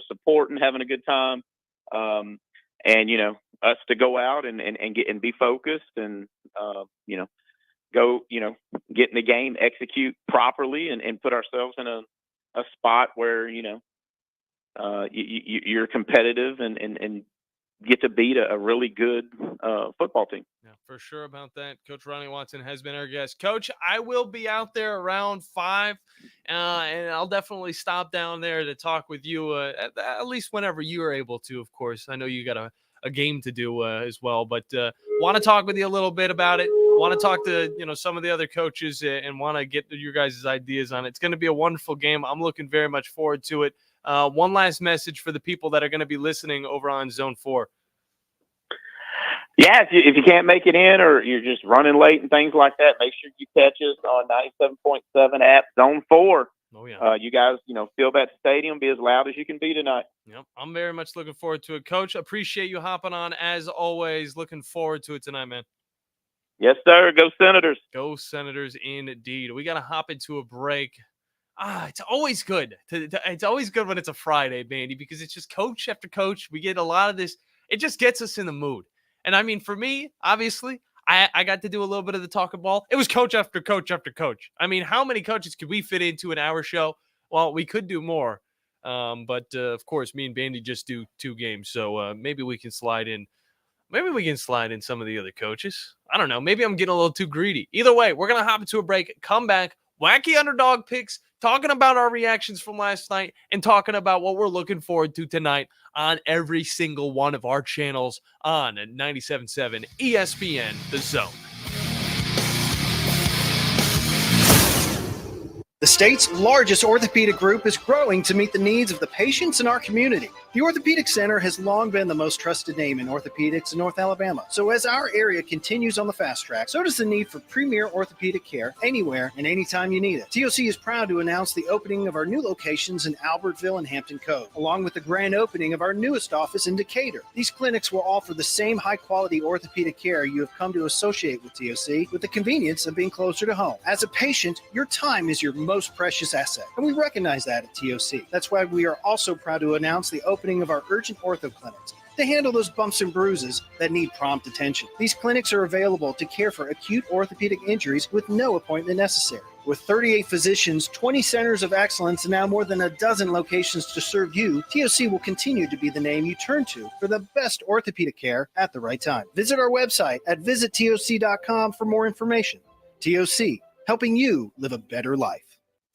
supporting, having a good time. And, us to go out and get and be focused and, go, get in the game, execute properly and put ourselves in a spot where, you're competitive and get to beat a really good football team.
Yeah, for sure about that. Coach Ronnie Watson has been our guest. Coach, I will be out there around 5, and I'll definitely stop down there to talk with you at least whenever you are able to, of course. I know you got a game to do as well, but want to talk with you a little bit about it. Want to talk to some of the other coaches and want to get your guys' ideas on it. It's going to be a wonderful game. I'm looking very much forward to it. One last message for the people that are going to be listening over on Zone 4.
Yeah, if you can't make it in or you're just running late and things like that, make sure you catch us on 97.7 at Zone 4.
Oh, yeah.
You guys, fill that stadium, be as loud as you can be tonight.
Yep, I'm very much looking forward to it. Coach, appreciate you hopping on as always. Looking forward to it tonight, man.
Yes, sir. Go Senators.
Go Senators indeed. We got to hop into a break. It's always good. It's always good when it's a Friday, Bandy, because it's just coach after coach. We get a lot of this. It just gets us in the mood. And for me, obviously, I got to do a little bit of the talking ball. It was coach after coach after coach. How many coaches could we fit into an hour show? Well, we could do more. But of course, me and Bandy just do 2 games. So maybe we can slide in. Maybe we can slide in some of the other coaches. I don't know. Maybe I'm getting a little too greedy. Either way, we're going to hop into a break, come back, wacky underdog picks, talking about our reactions from last night and talking about what we're looking forward to tonight on every single one of our channels on 97.7 ESPN The Zone.
The The state's largest orthopedic group is growing to meet the needs of the patients in our community. The Orthopedic Center has long been the most trusted name in orthopedics in North Alabama. So as our area continues on the fast track, so does the need for premier orthopedic care anywhere and anytime you need it. TOC is proud to announce the opening of our new locations in Albertville and Hampton Cove, along with the grand opening of our newest office in Decatur. These clinics will offer the same high-quality orthopedic care you have come to associate with TOC, with the convenience of being closer to home. As a patient, your time is your most precious asset, and we recognize that at TOC. That's why we are also proud to announce the opening of our urgent ortho clinics to handle those bumps and bruises that need prompt attention. These clinics are available to care for acute orthopedic injuries with no appointment necessary. With 38 physicians, 20 centers of excellence, and now more than a dozen locations to serve you, TOC will continue to be the name you turn to for the best orthopedic care at the right time. Visit our website at visittoc.com for more information. TOC, helping you live a better life.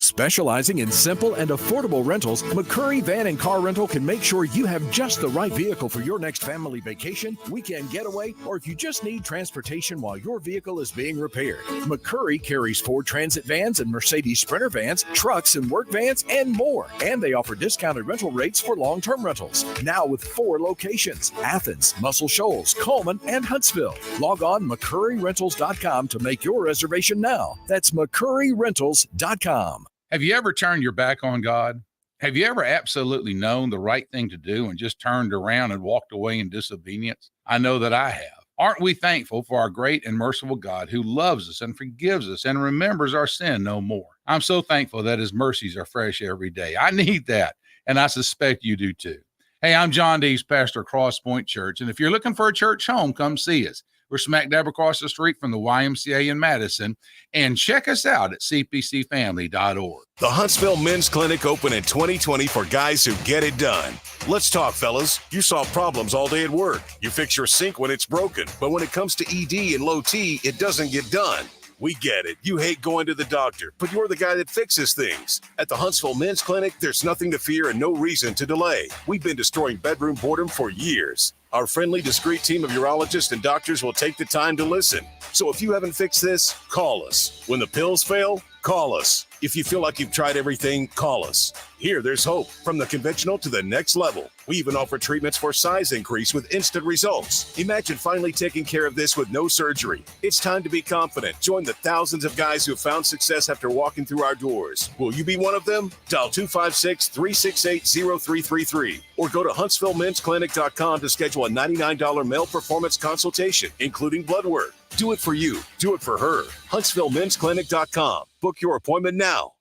Specializing in simple and affordable rentals, McCurry Van and Car Rental can make sure you have just the right vehicle for your next family vacation, weekend getaway, or if you just need transportation while your vehicle is being repaired. McCurry carries Ford Transit vans and Mercedes Sprinter vans, trucks and work vans, and more. And they offer discounted rental rates for long-term rentals. Now with 4 locations: Athens, Muscle Shoals, Coleman, and Huntsville. Log on McCurryRentals.com to make your reservation now. That's McCurryRentals.com.
Have you ever turned your back on God? Have you ever absolutely known the right thing to do and just turned around and walked away in disobedience? I know that I have. Aren't we thankful for our great and merciful God who loves us and forgives us and remembers our sin no more? I'm so thankful that his mercies are fresh every day. I need that, and I suspect you do too. Hey, I'm John Dees, pastor of Cross Point Church, and if you're looking for a church home, come see us. We're smack dab across the street from the YMCA in Madison. And check us out at cpcfamily.org.
The Huntsville Men's Clinic open in 2020 for guys who get it done. Let's talk, fellas. You solve problems all day at work. You fix your sink when it's broken. But when it comes to ED and low T, it doesn't get done. We get it. You hate going to the doctor, but you're the guy that fixes things. At the Huntsville Men's Clinic, there's nothing to fear and no reason to delay. We've been destroying bedroom boredom for years. Our friendly, discreet team of urologists and doctors will take the time to listen. So if you haven't fixed this, call us. When the pills fail, call us. If you feel like you've tried everything, call us. Here, there's hope. From the conventional to the next level. We even offer treatments for size increase with instant results. Imagine finally taking care of this with no surgery. It's time to be confident. Join the thousands of guys who have found success after walking through our doors. Will you be one of them? Dial 256-368-0333 or go to HuntsvilleMen'sClinic.com to schedule a $99 male performance consultation, including blood work. Do it for you. Do it for her. HuntsvilleMen'sClinic.com. Book your appointment now.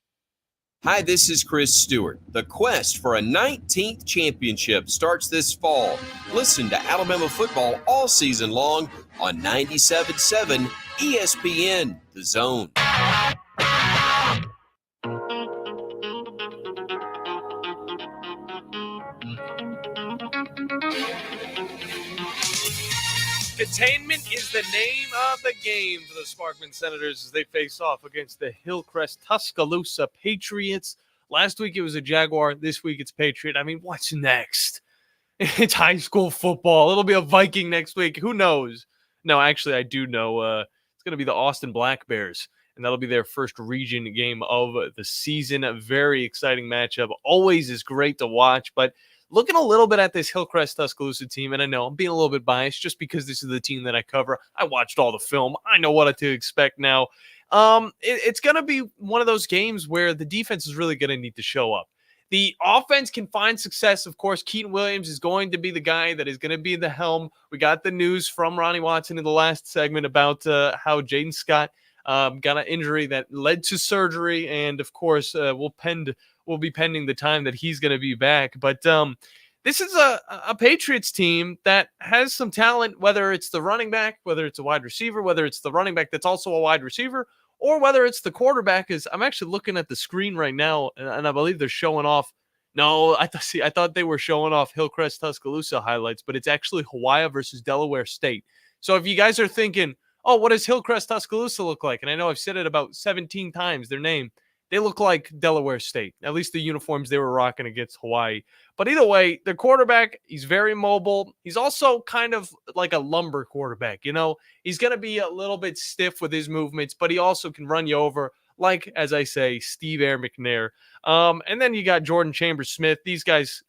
Hi, this is Chris Stewart. The quest for a 19th championship starts this fall. Listen to Alabama football all season long on 97.7 ESPN, The Zone.
Containment is the name of the game for the Sparkman Senators as they face off against the Hillcrest Tuscaloosa Patriots. Last week it was a Jaguar. This week it's Patriot. I mean, what's next? It's high school football. It'll be a Viking next week. Who knows? No, actually, I do know. It's going to be the Austin Black Bears, and that'll be their first region game of the season. A very exciting matchup. Always is great to watch, but looking a little bit at this Hillcrest Tuscaloosa team, and I know I'm being a little bit biased just because this is the team that I cover. I watched all the film. I know what to expect now. It's going to be one of those games where the defense is really going to need to show up. The offense can find success. Of course, Keaton Williams is going to be the guy that is going to be the helm. We got the news from Ronnie Watson in the last segment about how Jaden Scott got an injury that led to surgery, and of course, will be pending the time that he's going to be back. But this is a Patriots team that has some talent, whether it's the running back, whether it's a wide receiver, whether it's the running back that's also a wide receiver, or whether it's the quarterback. Is I'm actually looking at the screen right now, and I believe they're showing off. No, I thought they were showing off Hillcrest Tuscaloosa highlights, but it's actually Hawaii versus Delaware State. So if you guys are thinking, oh, what does Hillcrest Tuscaloosa look like? And I know I've said it about 17 times, their name. They look like Delaware State, at least the uniforms they were rocking against Hawaii. But either way, their quarterback, he's very mobile. He's also kind of like a lumber quarterback, you know. He's going to be a little bit stiff with his movements, but he also can run you over like, as I say, Steve Air McNair. And then you got Jordan Chambers-Smith. These guys,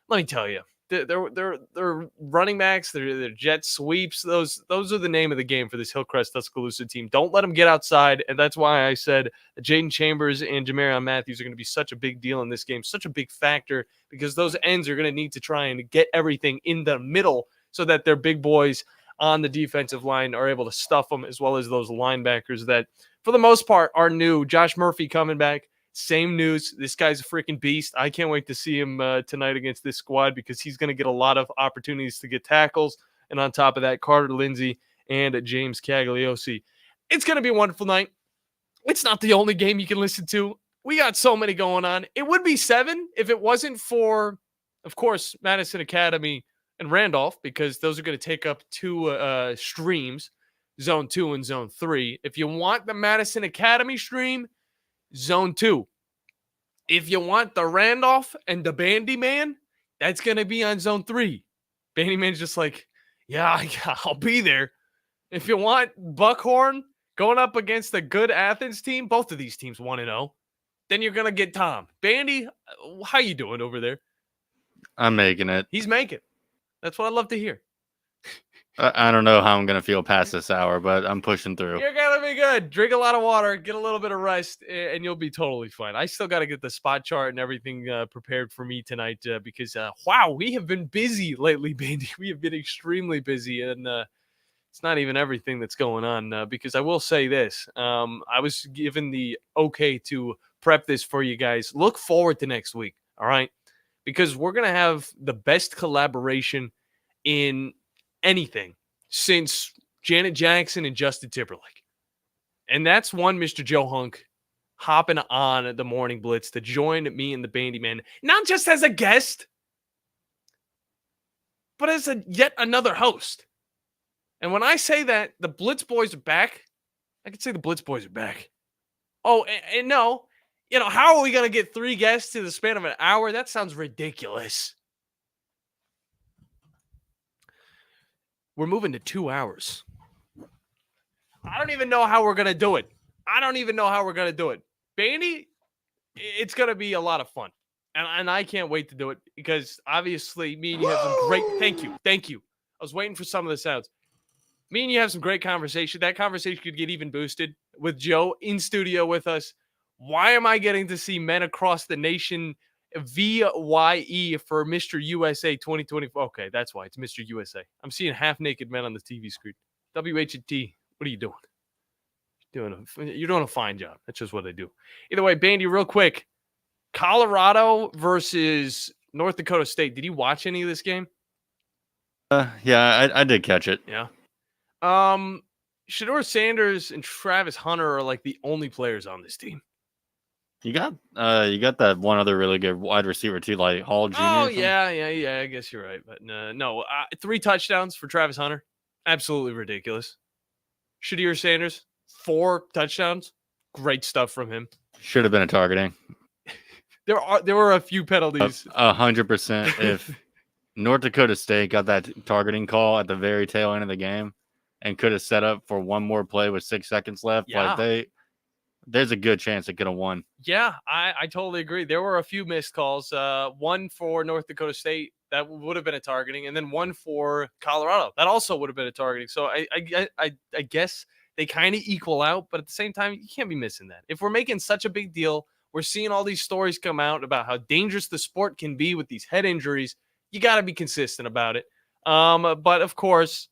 let me tell you, they're running backs. They're jet sweeps. Those are the name of the game for this Hillcrest Tuscaloosa team. Don't let them get outside, and that's why I said Jaden Chambers and Jamarion Matthews are going to be such a big deal in this game, such a big factor, because those ends are going to need to try and get everything in the middle so that their big boys on the defensive line are able to stuff them, as well as those linebackers that, for the most part, are new. Josh Murphy coming back. Same news. This guy's a freaking beast. I can't wait to see him tonight against this squad, because he's going to get a lot of opportunities to get tackles. And on top of that, Carter Lindsey and James Cagliosi. It's going to be a wonderful night. It's not the only game you can listen to. We got so many going on. It would be 7 if it wasn't for, of course, Madison Academy and Randolph, because those are going to take up 2 streams, Zone 2 and Zone 3. If you want the Madison Academy stream, Zone 2. If you want the Randolph and the Bandiman, that's going to be on Zone 3. Bandiman's just like, yeah, I'll be there. If you want Buckhorn going up against a good Athens team, both of these teams 1-0, then you're going to get Tom. Bandy, how you doing over there?
I'm making it.
He's making. That's what I love to hear.
I don't know how I'm going to feel past this hour, but I'm pushing through.
You're going to be good. Drink a lot of water, get a little bit of rest, and you'll be totally fine. I still got to get the spot chart and everything prepared for me tonight because, wow, we have been busy lately, Bandy. We have been extremely busy, and it's not even everything that's going on because I will say this. I was given the okay to prep this for you guys. Look forward to next week, all right? Because we're going to have the best collaboration in anything since Janet Jackson and Justin Timberlake. And that's one Mr. Joe Hunk hopping on the Morning Blitz to join me and the Bandyman, not just as a guest, but as yet another host. And when I say that the Blitz boys are back, I can say the Blitz boys are back. Oh, and no, how are we going to get 3 guests in the span of an hour? That sounds ridiculous. We're moving to 2 hours. I don't even know how we're going to do it. Bandy, it's going to be a lot of fun. And I can't wait to do it because obviously me and you have some great... Thank you. I was waiting for some of the sounds. Me and you have some great conversation. That conversation could get even boosted with Joe in studio with us. Why am I getting to see men across the nation VYE for Mr. USA 2024? Okay, that's why it's Mr. USA. I'm seeing half-naked men on the TV screen. WHT, what are you doing? You're doing a fine job. That's just what I do. Either way, Bandy, real quick. Colorado versus North Dakota State. Did you watch any of this game?
Yeah, I did catch it.
Yeah. Shedeur Sanders and Travis Hunter are like the only players on this team.
You got that one other really good wide receiver too, like Hall Jr.
Oh yeah. I guess you're right, but no. 3 touchdowns for Travis Hunter, absolutely ridiculous. Shedeur Sanders, 4 touchdowns, great stuff from him.
Should have been a targeting.
There were a few penalties.
100%. If North Dakota State got that targeting call at the very tail end of the game and could have set up for one more play with 6 seconds left, there's a good chance it could have won.
Yeah, I totally agree. There were a few missed calls. One for North Dakota State that would have been a targeting, and then one for Colorado that also would have been a targeting. So I guess they kind of equal out, but at the same time, you can't be missing that. If we're making such a big deal, we're seeing all these stories come out about how dangerous the sport can be with these head injuries. You got to be consistent about it. But of course,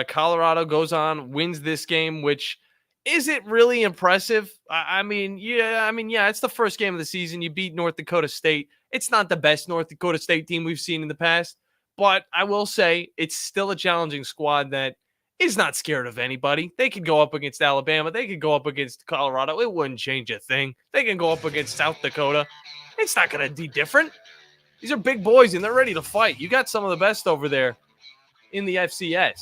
Colorado goes on, wins this game, which is it really impressive? I mean, it's the first game of the season. You beat North Dakota State. It's not the best North Dakota State team we've seen in the past, but I will say it's still a challenging squad that is not scared of anybody. They could go up against Alabama. They could go up against Colorado. It wouldn't change a thing. They can go up against South Dakota. It's not going to be different. These are big boys, and they're ready to fight. You got some of the best over there in the FCS.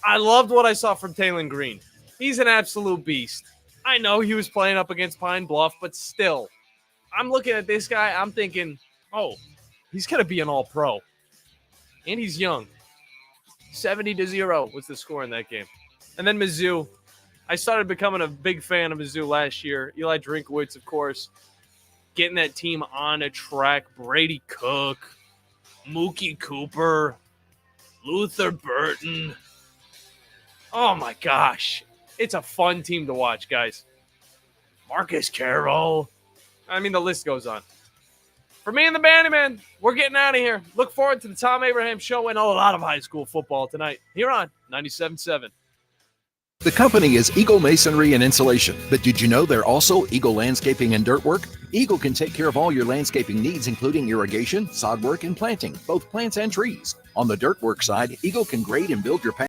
I loved what I saw from Taylon Green. He's an absolute beast. I know he was playing up against Pine Bluff, but still, I'm looking at this guy. I'm thinking, oh, he's going to be an all-pro. And he's young. 70-0 was the score in that game. And then Mizzou, I started becoming a big fan of Mizzou last year. Eli Drinkowitz, of course, getting that team on a track. Brady Cook, Mookie Cooper, Luther Burton. Oh, my gosh. It's a fun team to watch, guys. Marcus Carroll. I mean, the list goes on. For me and the Bandiman, we're getting out of here. Look forward to the Tom Abraham Show and a lot of high school football tonight here on 97.7.
The company is Eagle Masonry and Insulation, but did you know they're also Eagle Landscaping and Dirt Work? Eagle can take care of all your landscaping needs, including irrigation, sod work, and planting, both plants and trees. On the dirt work side, Eagle can grade and build your